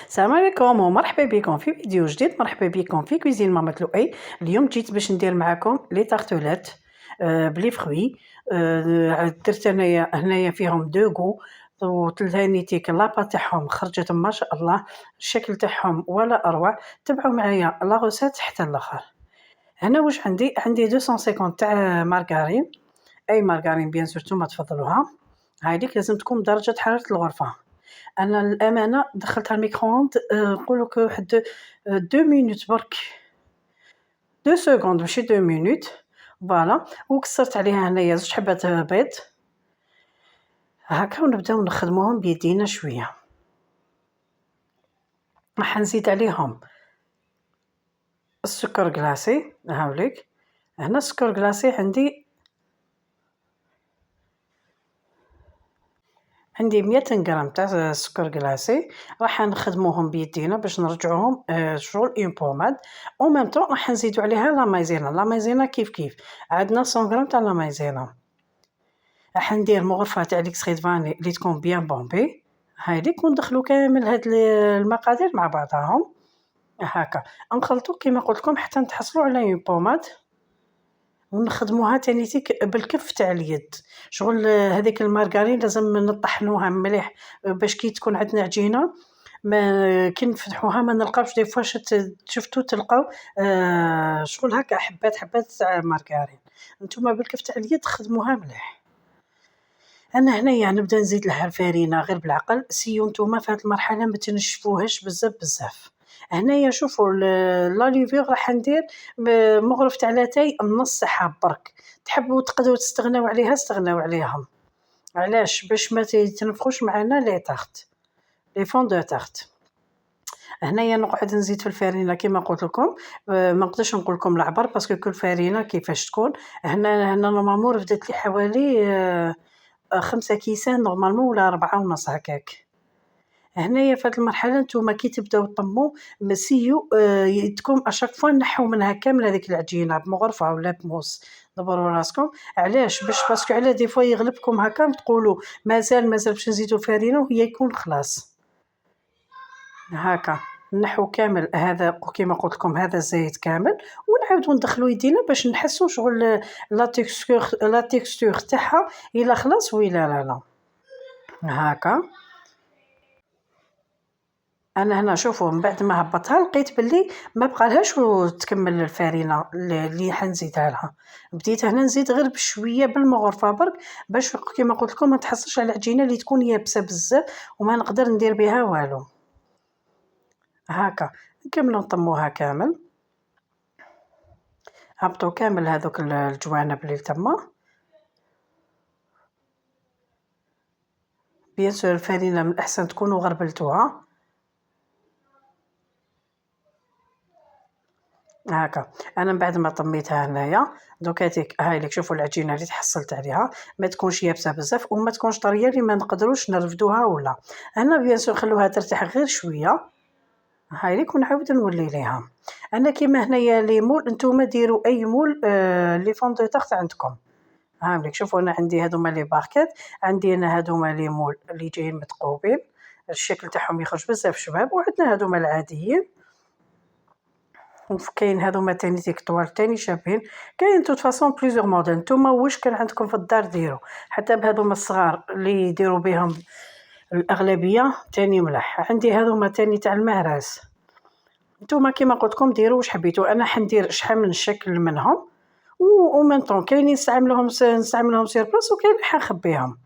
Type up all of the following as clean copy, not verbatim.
السلام عليكم ومرحبا بكم في فيديو جديد. مرحبا بكم في كويزين ماما لؤي. اليوم جيت باش ندير معكم لي طارتولات بلي فروي. درت انايا هنايا فيهم دو غو وتلهانيتيك لابا تاعهم خرجت ما شاء الله، الشكل تاعهم ولا اروع. تبعوا معايا لا غوسيت حتى الاخر. هنا واش عندي 250 تاع مارغرين، اي مارغرين بيان سور نتوما تفضلوها. هايديك لازم تكون درجه حراره الغرفه. أنا الأمانة دخلتها الميكرووند نقول لك واحد 2 مينوت برك، 2 سكوند ماشي 2 مينوت. فوالا، وكسرت عليها هنايا 2 حبات بيض هاكا، ونبداو نخدموهم بيدينا شوية. راح نزيد عليهم السكر كلاصي. هاوليك هنا السكر كلاصي عندي 200 غرام تاع سكر كلاصي. راح نخدموهم بيدينا باش نرجعوهم شغل اون بوماد. او ميم طون راح نزيدو عليها لا مايزينا كيف كيف. عندنا 100 غرام تاع لا مايزينا. راح ندير مغرفه تاع ليكستري فاني اللي تكون بيان بومبي هايديك، وندخلو كامل هاد المقادير مع بعضهم هكا، نخلطو كيما قلت لكم حتى نتحصلوا على اون بوماد، ونخدموها تانيتيك بالكف تاع اليد. شغل هذيك المارغرين لازم نطحنوها مليح باش كي تكون عندنا عجينه ما كي نفتحوها ما نلقاوش دي فوا شفتو تلقاو شغل هكا حبات تاع مارغرين. نتوما بالكف تاع اليد خدموها مليح. انا هنايا نبدا نزيد لها الفارينه غير بالعقل، سيو نتوما في هذه المرحله ما تنشفوهاش بزاف. هنايا شوفوا لاليفيغ راح ندير مغرف تاع لاتاي نص حاب برك. تحبوا تقدروا تستغناو عليها استغناو عليهم. علاش؟ باش ما يتنفخوش معنا لي طارت، لي فون دو طارت. هنايا نقعد نزيد في الفارينه كما قلت لكم. ما نقدرش نقول لكم العبر باسكو كل فارينه كيفاش تكون. هنا نورمالمون بدات لي حوالي 5 كيسان نورمالمون ولا 4 ونص هكاك. هنايا في هاد المرحلة نتوما كي تبداو طمو مسيو تكون اشاك فوا نحو منها كامل هذيك العجينة بمغرفة ولا بموس. دبروا راسكم علاش؟ باش باسكو على دي فوا يغلبكم هكا تقولوا مازال باش نزيدو فارينة وهي يكون خلاص هكا. نحو كامل هذا كيما قلت لكم هذا الزيت كامل، ونعاودو ندخلو يدينا باش نحسو شغل لا تيكستور تاعها الا خلاص ولا لا هكا. انا هنا شوفوا من بعد ما هبطها لقيت باللي ما بقالهاش وتكمل الفارينه اللي حنزيدها لها. بديت هنا نزيد غير بشويه بالمغرفه برك باش كيما قلت لكم ما تحصلش على العجينه اللي تكون يابسه بزاف وما نقدر ندير بها والو هكا. نكملوا نطموها كامل، هبطوا كامل هذوك الجوانب اللي تما. بيان سور الفارينه من الاحسن تكونوا غربلتوها هاكا. انا من بعد ما طميتها هنايا دوكاتيك هاي لك شوفوا العجينه اللي تحصلت عليها ما تكونش يابسه بزاف وما تكونش طريه اللي ما نقدروش نرفدوها ولا. انا بيان سور خلوها ترتاح غير شويه هاي لك ونعاود نولي ليها. انا كيما هنايا لي مول نتوما ديروا اي مول لي فون دو طارت عندكم. هاوليك شوفوا انا عندي هذوما لي باركيت، عندي انا هذوما لي مول اللي جايين متقوبين الشكل تاعهم يخرج بزاف شباب، وعندنا هذوما العاديين وكاين هذوما تاني ديك طوال تاني شابين. كاين توت فاصون بليزيور موديل، نتوما واش كان عندكم في الدار ديروا حتى بهذوما الصغار اللي يديروا بهم الاغلبيه تاني ملاح. عندي هذوما تاني تاع المهراس، نتوما كيما قلت لكم ديروا واش حبيتوا. انا حندير شحال من شكل منهم و ميم طون كاينين نستعملهم سير بلاص وكاين اللي حنخبيهم.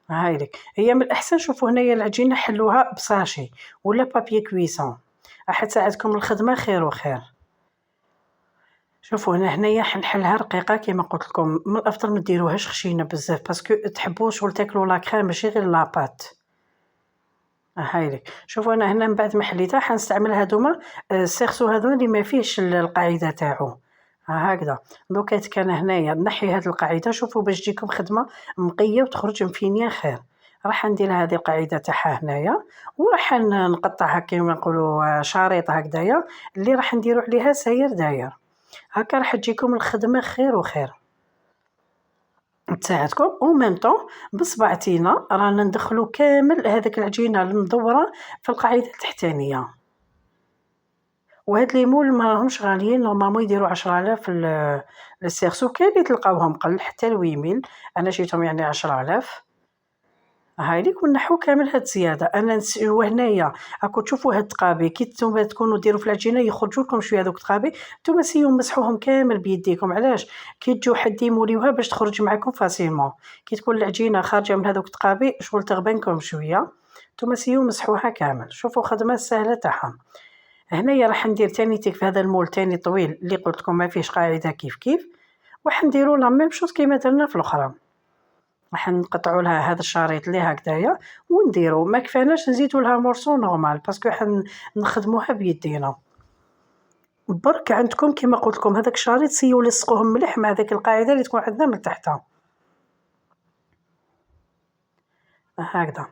هاي لك هي من الاحسن. شوفوا هنايا العجينه حلوها بصاشي ولا بابي كويسون راح تساعدكم الخدمه خير وخير. شوفوا هنايا حنحلها رقيقه كما قلت لكم، من الافضل ما ديروهاش خشينه بزاف باسكو تحبوا شغل تاكلوا لا كريم ماشي غير لاباط. هاي لك شوفوا انا هنا من بعد ما حليتها حنستعمل هذوما سيرسو هذو اللي ما فيهش القاعده تاعو هكذا. دوكا كان هنايا نحي هذه القاعده شوفوا باش تجيكم خدمه نقيه وتخرج مفينيه خير. راح ندير هذه القاعده تاعها هنايا وراح نقطعها كما نقولوا شريط هكذايا اللي راح نديروا عليها ساير داير هكا، راح تجيكم الخدمه خير وخير. تساعدكم. او ميم طون بصبعتينا رانا ندخلو كامل هذاك العجينه المدوره في القاعده التحتانيه. وهاد لي مول ما راهمش غاليين، نورمالمون يديروا 10,000 السيرسو، كاين اللي تلقاوهم قل حتى ل8000، انا شريتهم يعني 10,000. هايليك ونحو كامل هاد الزياده. انا وهنايا راكم تشوفوا هاد التقابي كي نتوما تكونوا ديروا في العجينه يخرجوا لكم شويه هذوك التقابي، نتوما سيو مسحوهم كامل بيديكم. علاش؟ كي تجيو حد يموليوها باش تخرج معكم فاسيلمون. كي تكون العجينه خارجه من هذوك التقابي شغل تغبنكم شويه، نتوما سيو مسحوها كامل. شوفوا خدمه سهله تاعها. هنايا راح ندير تانيتيك في هذا المول تاني طويل اللي قلت لكم ما فيهش قاعده كيف كيف، وراح نديروا لا ميم شوز كيما درنا في الاخرى. راح نقطعوا لها هذا الشريط اللي هكذايا ونديروا، ما كفاناش نزيدوا لها مورسو نورمال باسكو نخدموها بيدينا. برك عندكم كما قلت لكم هذاك الشريط سيو لصقوهم مليح مع هذيك القاعده اللي تكون عندنا من تحتها هكذا.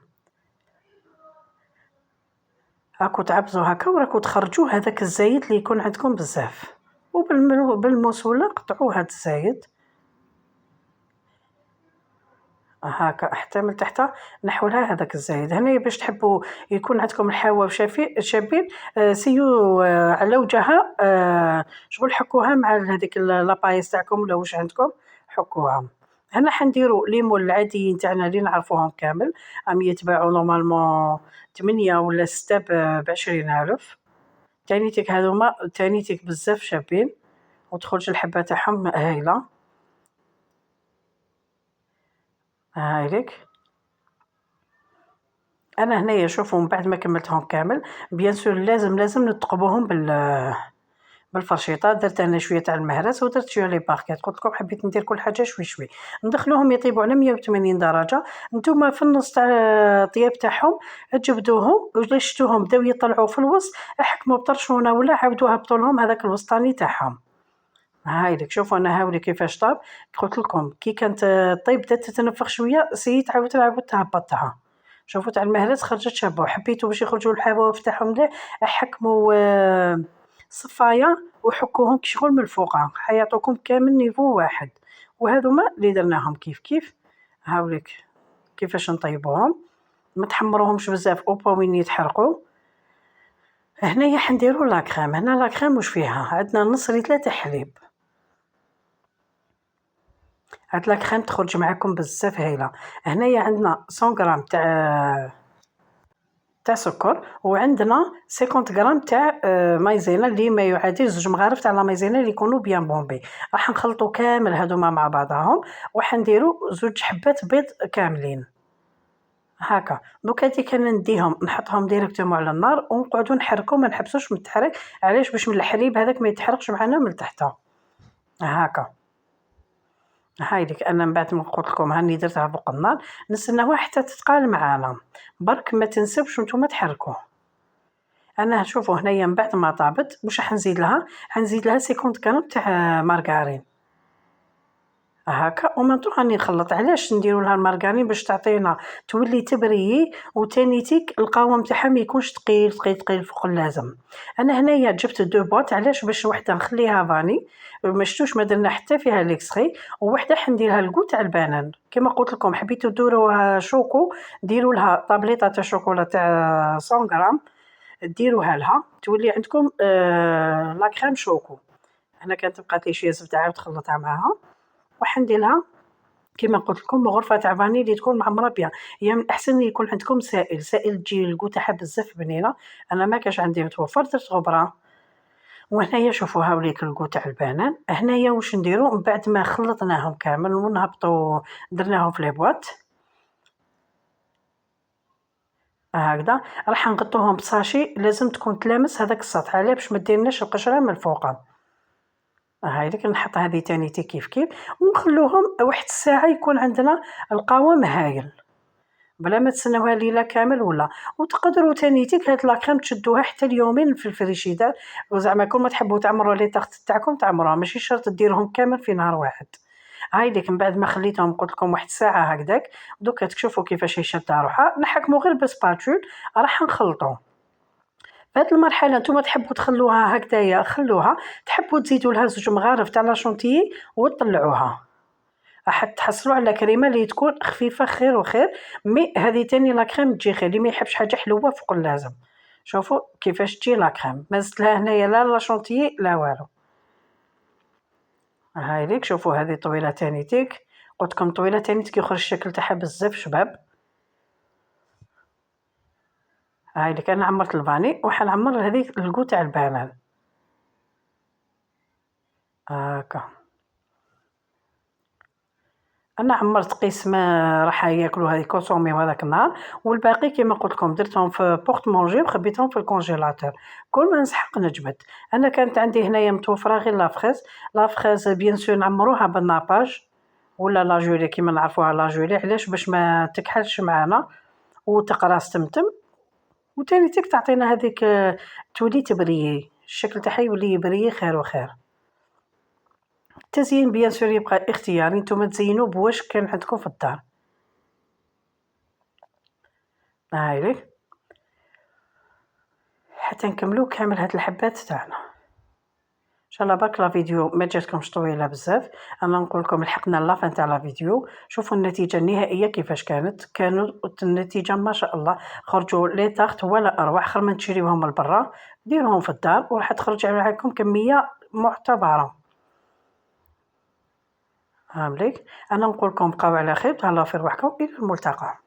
راكو تعبزوا هكا وراكو تخرجوا هذاك الزايد اللي يكون عندكم بزاف، وبالموسوله قطعوا هذا الزايد هاكا حتى من تحت نحولها هذاك الزايد. هنايا باش تحبوا يكون عندكم الحواوش شابين سيو على وجهها شغل حكوها مع هذيك لابايس تاعكم ولا واش عندكم حكوها. هنا حنديروا ليمون العاديين تاعنا اللي نعرفوهم كامل، راهم يتباعوا نورمالمون 8 ولا 6 ب20,000. تانيتك هذوما تانيتك بزاف شابين وتخرج الحبه تاعهم هايله. هايليك انا هنايا شوفوا من بعد ما كملتهم كامل بيان سور لازم نتقبوهم بالفرشيطه. درت انا شويه تاع المهرس ودرت شويه لي باغكيت، قلت لكم حبيت ندير كل حاجه شوي شوي ندخلوهم يطيبوا على 180 درجه. نتوما في النص تاع الطياب تاعهم تجبدوهم ولا شفتوهم بداو يطلعوا في الوسط احكموا بطرشونه ولا عاودوا هبطوا لهم هذاك الوسطاني تاعهم. هايلك شوفوا انا هاولي كيفاش طاب. قلت لكم كي كانت طيب بدات تتنفخ شويه سيت عاود تهبطها. شوفوا تاع المهرس خرجت شابه. حبيتوا باش يخرجوا الحواف تاعهم مليح حكموا صفايه وحكوهم شغل من الفوق حيعطوكم كامل نيفو واحد. وهذوما اللي درناهم كيف كيف. هاوليك كيفاش نطيبوهم، ما تحمروهمش بزاف او با وين يتحرقوا. هنايا حنديروا لاكريم. هنا لاكريم واش فيها؟ عندنا نص لتر تاع حليب. هاد لاكريم تخرج معاكم بزاف هايله. هنايا عندنا 100 غرام تاع سكر، وعندنا 50 غرام تاع مايزينا اللي ما يعادل 2 مغارف تاع لا مايزينا اللي يكونوا بيان بومبي. راح نخلطوا كامل هذوما مع بعضهم وراح نديروا 2 حبات بيض كاملين هكا. دوك هذيك انا نديهم نحطهم ديريكتومون على النار ونقعدوا نحركوا ما نحبسوش من التحريك. علاش؟ باش من الحليب هذاك ما يتحرقش معنا من تحت هكا. هايديك انا من بعد ما قلت لكم هاني درتها فوق النار نستناوها حتى تتقال معانا. برك ما تنسوش نتوما تحركوه. انا شوفوا هنايا من بعد ما طابت واش راح نزيد لها؟ حنزيد لها 50 غرام تاع مارغرين هكا ومنطو راني نخلط. علاش نديروا لها المارغرين؟ باش تعطينا تولي تبريي وتانيتيك القوام تاعها ما يكونش ثقيل فوق اللازم. انا هنايا جبت 2 بواط. علاش؟ باش وحده نخليها فاني ما شفتوش ما درنا حتى فيها ليكستري، ووحده حنديرها الكو تاع البنان. كما قلت لكم حبيتوا ديروها شوكو ديروا لها طابليطه تاع شوكولا تاع 100 غرام ديروها لها تولي عندكم لا كريم شوكو. هنا كانت بقات لي شويه زبده عاود خلطها معاها وحندير لها كما قلت لكم غرفه تاع فاني اللي تكون معمره بيان. هي من الاحسن يكون عندكم سائل تجي الكو تاعها بزاف بنينه. انا ما كاش عندي متوفر درت غبره. وهنايا شوفوا هاوليك الكو تاع البنان. هنايا واش نديروا من بعد ما خلطناهم كامل ونهبطوا درناهم في لي بواط هكذا راح نغطوهم بصاشي لازم تكون تلامس هذاك السطح علاه باش ما ديرناش القشره من الفوق. هايليك نحط هذه تاني كيف كيف ونخلوهم واحد الساعه يكون عندنا القوام هايل بلا ما تسناوها ليله كامل ولا. وتقدروا تانيتك هاد لاكريم تشدوها حتى اليومين في الفريشيدار وزعما كل ما تحبوا تعمروا لي طاخت تاعكم تعمروها ماشي شرط ديرهم كامل في نهار واحد. هايديك من بعد ما خليتهم قلت لكم واحد الساعه هكذاك دوكا تشوفوا كيفاش هي شاده روحها نحكموا غير بسباتول راح نخلطوا. في هذه المرحله نتوما تحبوا تخلوها هكذايا خلوها، تحبوا تزيدوا لها 2 مغارف تاع لا شونتيي وتطلعوها راح تحصلوا على كريمه اللي تكون خفيفه خير وخير. مي هذه تاني لا كريم تجي خير، اللي ما يحبش حاجه حلوه فوق اللازم. شوفوا كيفاش تجي لا كريم، ما زدت لها هنايا لا لا شونتيي لا والو. هاي ليك شوفوا هذه طويله تانيتيك، قلت لكم طويله تانيتك يخرج الشكل تاعها بزاف شباب. هاي ليك انا عمرت الفاني وحنعمر هذيك الكو تاع البنان هاكا. أنا عمّرت قيس ما راح ياكلوا هذه كونسوميو هذاك النهار، والباقي كيما قُلت لكم درتهم في بورت مونجي وخبيتهم في الكونجيلاتور، كل ما نسحق نجبد. أنا كانت عندي هنايا متوفرة غير لافخيز، لافخيز بيان سور نعمروها بالناباج ولا لا جولي كيما نعرفوها لا جولي، علاش؟ باش ما تكحلش معانا وتقراص تمتم، وتانيتك تعطينا هذيك تولي تبريي، الشكل تاعها يولي يبريي خير وخير. التزيين بيان سور يبقى اختياري، نتوما تزينوا بواش كان عندكم في الدار. هايليك حتى نكملو كامل هاد الحبات تاعنا. ان شاء الله برك لا فيديو ما جاتكمش طويله بزاف. انا نقول لكم لحقنا لافان تاع لا فيديو، شوفوا النتيجه النهائيه كيفاش كانوا النتيجه ما شاء الله، خرجوا لي طاغت ولا اروع، خير من تشريوهم من برا، ديروهم في الدار وراح تخرج عليكم كميه معتبره. هامليك انا نقول لكم بقاو على خير، تهلاو في رواحكم، الى الملتقى.